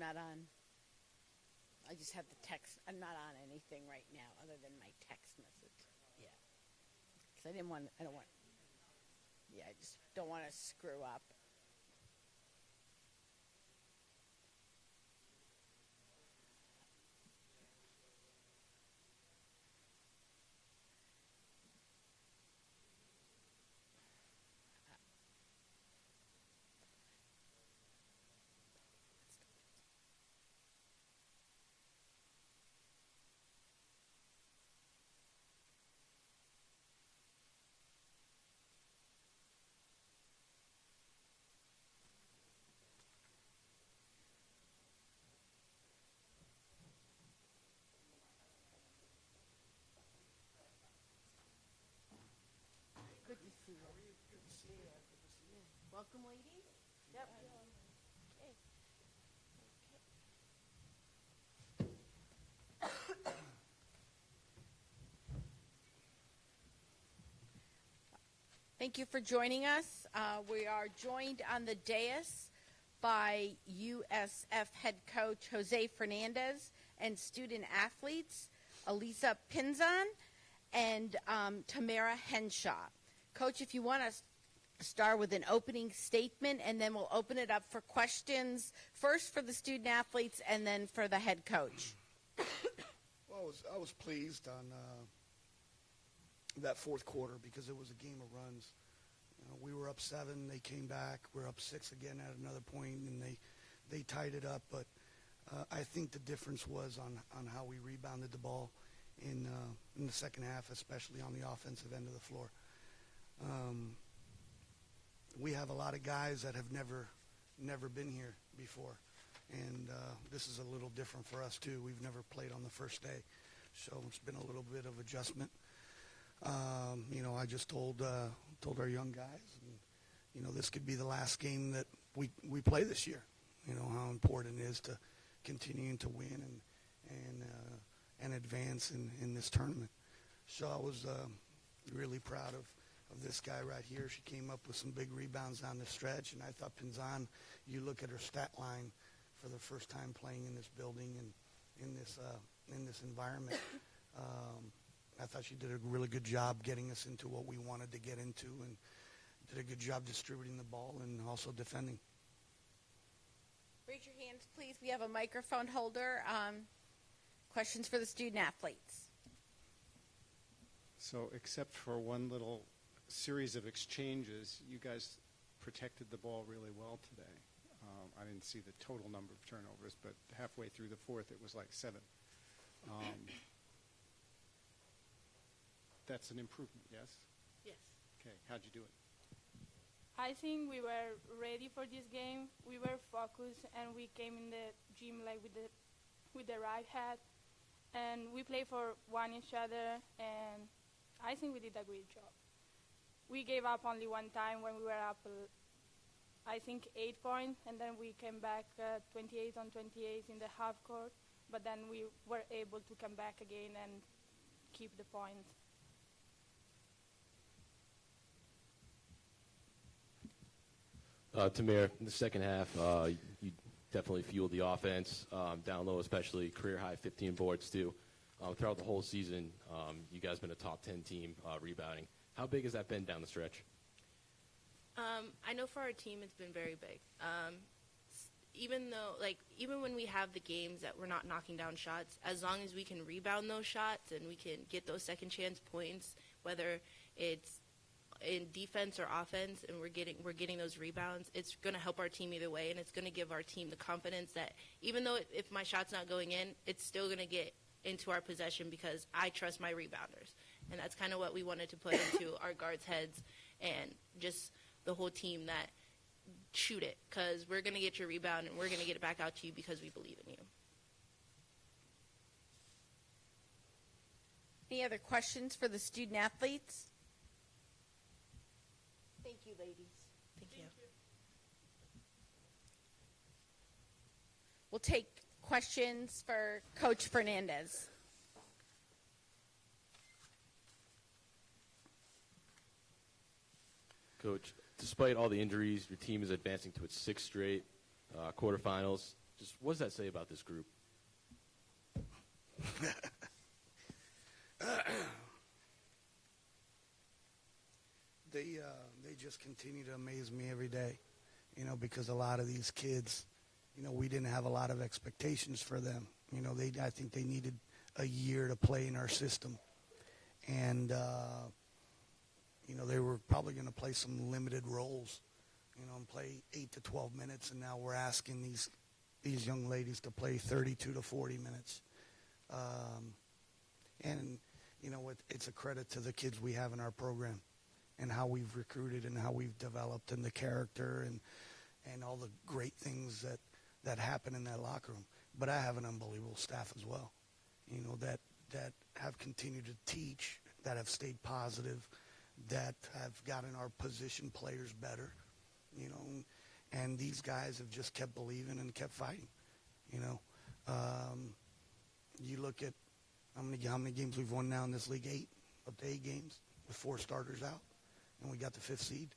not on. I just have the text. I'm not on anything right now other than my text message. Yeah. Because I don't want. Yeah, I just don't want to screw up. Good to see you. Good to see you. Good to see you. Welcome, ladies. Yep. Okay. Thank you for joining us. We are joined on the dais by USF head coach Jose Fernandez and student athletes Elisa Pinzon and Tamara Henshaw. Coach, if you want to start with an opening statement, and then we'll open it up for questions, first for the student athletes and then for the head coach. Well, I was pleased on that fourth quarter because it was a game of runs. You know, we were up 7, they came back. We're up 6 again at another point, and they tied it up. But I think the difference was on how we rebounded the ball in the second half, especially on the offensive end of the floor. We have a lot of guys that have never been here before, and this is a little different for us too. We've never played on the first day, so it's been a little bit of adjustment. I just told our young guys, and, this could be the last game that we play this year. You know how important it is to continuing to win and advance in this tournament. So I was really proud of this guy right here. She came up with some big rebounds down the stretch, and I thought Pinzon, you look at her stat line for the first time playing in this building and in this environment. I thought she did a really good job getting us into what we wanted to get into, and did a good job distributing the ball and also defending. Raise your hands, please. We have a microphone holder. Questions for the student athletes. So except for one little series of exchanges, you guys protected the ball really well today. I didn't see the total number of turnovers, but halfway through the fourth, it was like 7. That's an improvement, yes? Yes. Okay, how'd you do it? I think we were ready for this game. We were focused, and we came in the gym like with the right head, and we played for each other, and I think we did a great job. We gave up only one time when we were up, I think 8 points, and then we came back 28 on 28 in the half court, but then we were able to come back again and keep the point. Tamir, in the second half, you definitely fueled the offense, down low especially, career-high 15 boards too. Throughout the whole season, you guys have been a top 10 team rebounding. How big has that been down the stretch? I know for our team it's been very big. Even when we have the games that we're not knocking down shots, as long as we can rebound those shots and we can get those second chance points, whether it's in defense or offense, and we're getting those rebounds, it's going to help our team either way, and it's going to give our team the confidence that even though if my shot's not going in, it's still going to get into our possession because I trust my rebounders. And that's kind of what we wanted to put into our guards' heads and just the whole team, that shoot it, because we're going to get your rebound and we're going to get it back out to you because we believe in you. Any other questions for the student athletes? Thank you, ladies. Thank you. We'll take questions for Coach Fernandez. Coach, despite all the injuries, your team is advancing to its 6th straight quarterfinals. Just what does that say about this group? They just continue to amaze me every day, because a lot of these kids, we didn't have a lot of expectations for them. I think they needed a year to play in our system. And, they were probably going to play some limited roles, and play 8 to 12 minutes. And now we're asking these young ladies to play 32 to 40 minutes. And, it's a credit to the kids we have in our program and how we've recruited and how we've developed and the character and all the great things that happen in that locker room. But I have an unbelievable staff as well, that have continued to teach, that have stayed positive, that have gotten our position players better, and these guys have just kept believing and kept fighting, You look at how many games we've won now in this league, 8 up to 8 games with 4 starters out, and we got the 5th seed.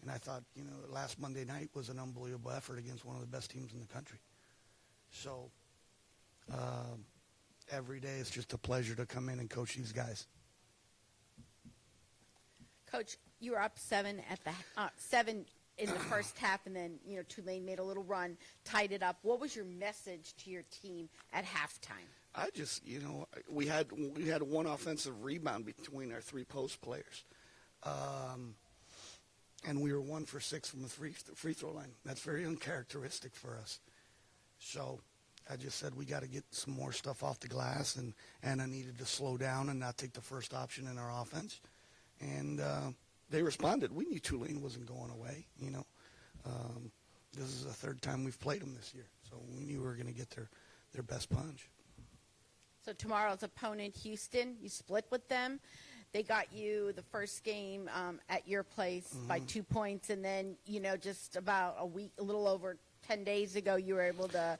And I thought, last Monday night was an unbelievable effort against one of the best teams in the country. So every day it's just a pleasure to come in and coach these guys. Coach, you were up 7 at the 7 in the first half, and then Tulane made a little run, tied it up. What was your message to your team at halftime? I just, we had one offensive rebound between our 3 post players, and we were 1 for 6 from the free throw line. That's very uncharacteristic for us. So I just said we got to get some more stuff off the glass, and I needed to slow down and not take the first option in our offense. And they responded. We knew Tulane wasn't going away. This is the 3rd time we've played them this year, so we knew we were going to get their best punch. So tomorrow's opponent, Houston, you split with them. They got you the first game at your place by 2 points, and then just about a little over 10 days ago, you were able to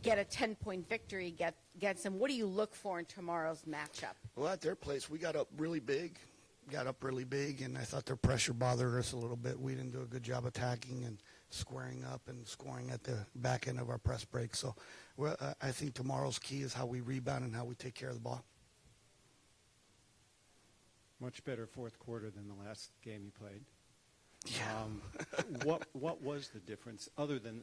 get a 10-point victory against them. What do you look for in tomorrow's matchup? Well, at their place, we got up really big, and I thought their pressure bothered us a little bit. We didn't do a good job attacking and squaring up and scoring at the back end of our press break. So I think tomorrow's key is how we rebound and how we take care of the ball. Much better fourth quarter than the last game you played. Yeah. What was the difference, other than,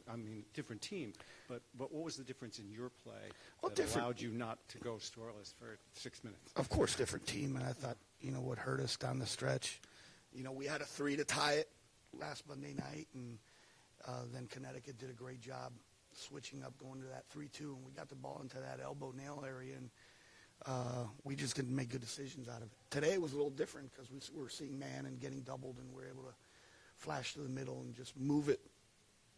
different team, but what was the difference in your play that allowed you not to go scoreless for 6 minutes? Of course, different team, and I thought, what hurt us down the stretch, we had a 3 to tie it last Monday night, and then Connecticut did a great job switching up, going to that 3-2, and we got the ball into that elbow nail area, and we just didn't make good decisions out of it. Today was a little different because we were seeing man and getting doubled, and we were able to flash to the middle and just move it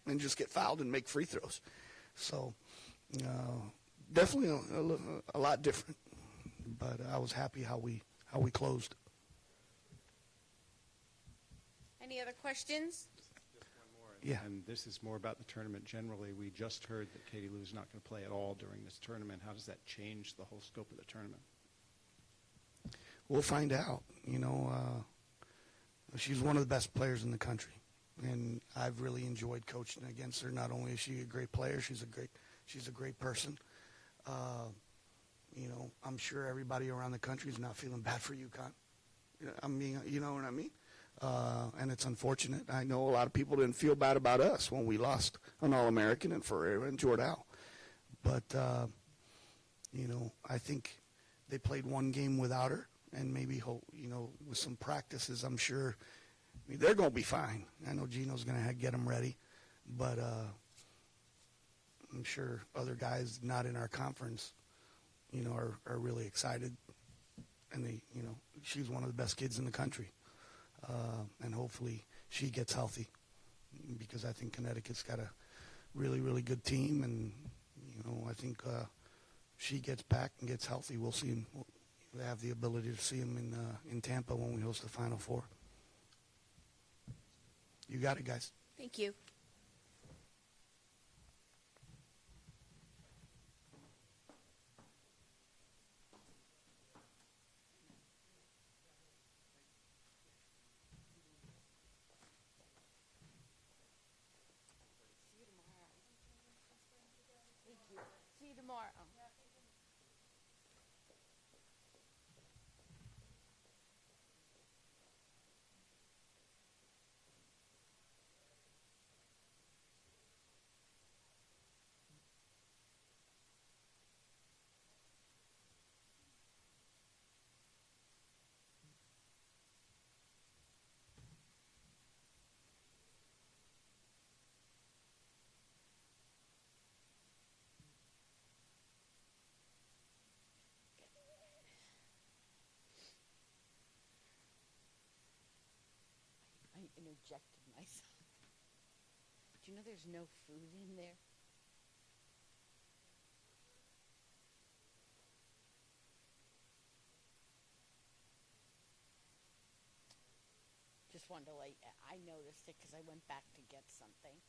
and just get fouled and make free throws. So definitely a lot different, but I was happy how we closed. Any other questions? Just one more. Yeah. And this is more about the tournament generally. We just heard that Katie Lou's not going to play at all during this tournament. How does that change the whole scope of the tournament? We'll find out. She's one of the best players in the country, and I've really enjoyed coaching against her. Not only is she a great player, she's a great person. I'm sure everybody around the country is not feeling bad for UConn. You know what I mean? And it's unfortunate. I know a lot of people didn't feel bad about us when we lost an All-American and Ferreira and Jordao. But, I think they played one game without her, and maybe, with some practices, I'm sure they're going to be fine. I know Gino's going to get them ready, but I'm sure other guys not in our conference, are really excited. And she's one of the best kids in the country. And hopefully she gets healthy, because I think Connecticut's got a really, really good team. And, I think she gets back and gets healthy. We'll see him. We'll have the ability to see him in Tampa when we host the Final Four. You got it, guys. Thank you. more. Oh. I interjected myself. Do you know there's no food in there? Just wanted to I noticed it because I went back to get something.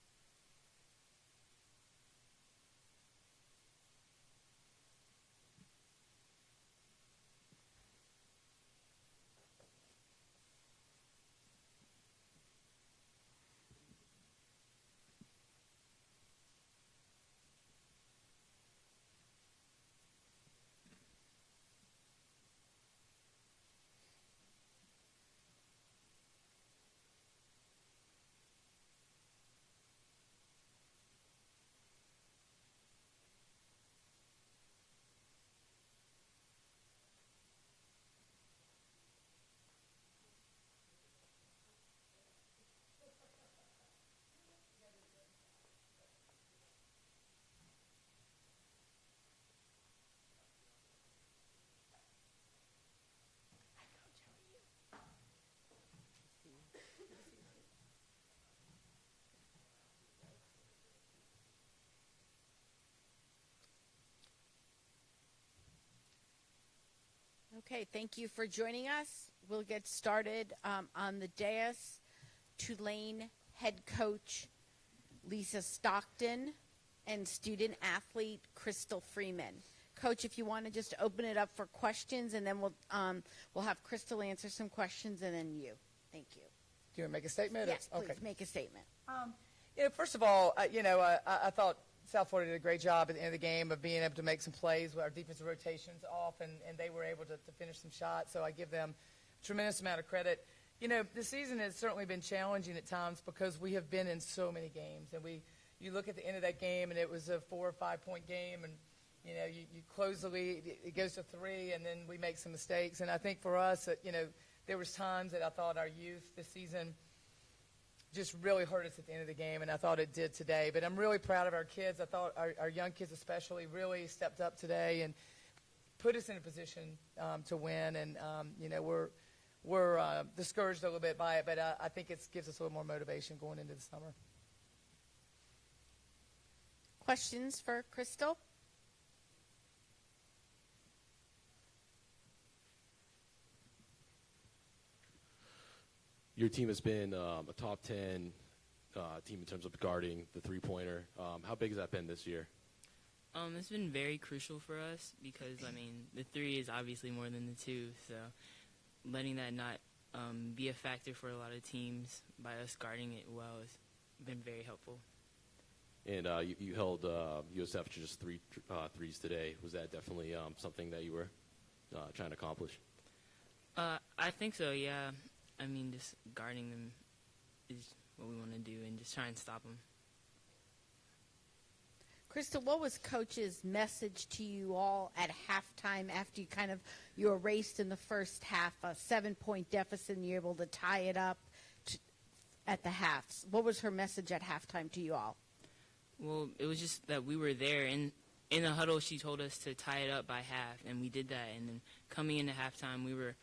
Okay, thank you for joining us. We'll get started on the dais. Tulane head coach Lisa Stockton and student athlete Crystal Freeman. Coach, if you want to just open it up for questions, and then we'll have Crystal answer some questions, and then you. Thank you. Do you want to make a statement? Yes, please Okay. make a statement. First of all, I thought South Florida did a great job at the end of the game of being able to make some plays with our defensive rotations off, and they were able to finish some shots. So I give them a tremendous amount of credit. The season has certainly been challenging at times because we have been in so many games, and you look at the end of that game, and it was a 4 or 5 point game, and you close the lead, it goes to 3, and then we make some mistakes. And I think for us, there was times that I thought our youth this season just really hurt us at the end of the game, and I thought it did today. But I'm really proud of our kids. I thought our young kids especially really stepped up today and put us in a position to win. And, we're discouraged a little bit by it, but I think it gives us a little more motivation going into the summer. Questions for Crystal? Your team has been a top 10 team in terms of guarding the three-pointer. How big has that been this year? It's been very crucial for us because, the 3 is obviously more than the 2, so letting that not be a factor for a lot of teams by us guarding it well has been very helpful. And you held USF to just 3 threes today. Was that definitely something that you were trying to accomplish? I think so, yeah. Just guarding them is what we want to do and just try and stop them. Crystal, what was Coach's message to you all at halftime after you erased in the first half a 7-point deficit and you're able to tie it up at the halves? What was her message at halftime to you all? Well, it was just that we were there. In the huddle, she told us to tie it up by half, and we did that. And then coming into halftime, we were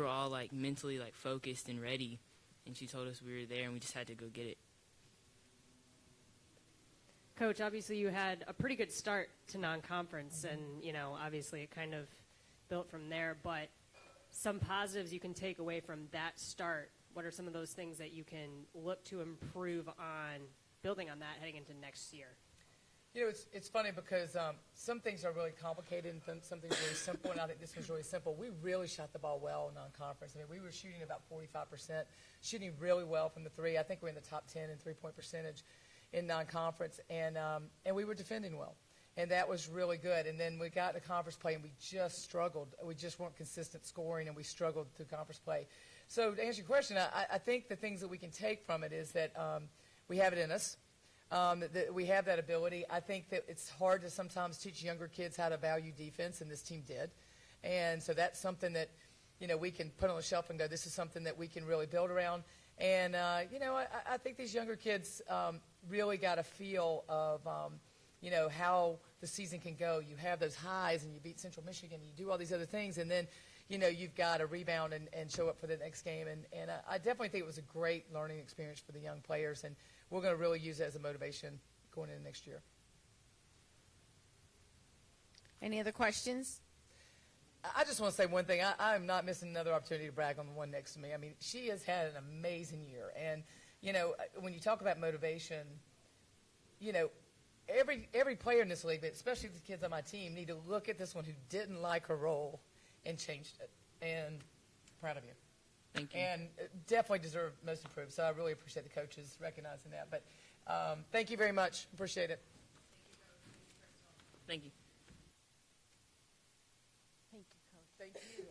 all mentally focused and ready, and she told us we were there and we just had to go get it. Coach, obviously you had a pretty good start to non-conference, and obviously it kind of built from there, but some positives you can take away from that start. What are some of those things that you can look to improve on, building on that heading into next year? It's funny because some things are really complicated and some things are really simple, and I think this was really simple. We really shot the ball well in non-conference. We were shooting about 45%, shooting really well from the 3. I think we're in the top 10 in three-point percentage in non-conference, and we were defending well. and that was really good. And then we got to conference play, and we just struggled. We just weren't consistent scoring, and we struggled through conference play. So to answer your question, I think the things that we can take from it is that we have it in us. That we have that ability. I think that it's hard to sometimes teach younger kids how to value defense, and this team did. And so that's something that, we can put on the shelf and go, this is something that we can really build around. And, I think these younger kids really got a feel of, how the season can go. You have those highs, and you beat Central Michigan, and you do all these other things, and then, you've got to rebound and show up for the next game. And I definitely think it was a great learning experience for the young players, and we're going to really use it as a motivation going into next year. Any other questions? I just want to say one thing. I'm not missing another opportunity to brag on the one next to me. I mean, she has had an amazing year. And, when you talk about motivation, every player in this league, but especially the kids on my team, need to look at this one who didn't like her role and changed it. And proud of you. Thank you. And definitely deserve most improved. So I really appreciate the coaches recognizing that. But thank you very much. Appreciate it. Thank you. Thank you, Coach. Thank you.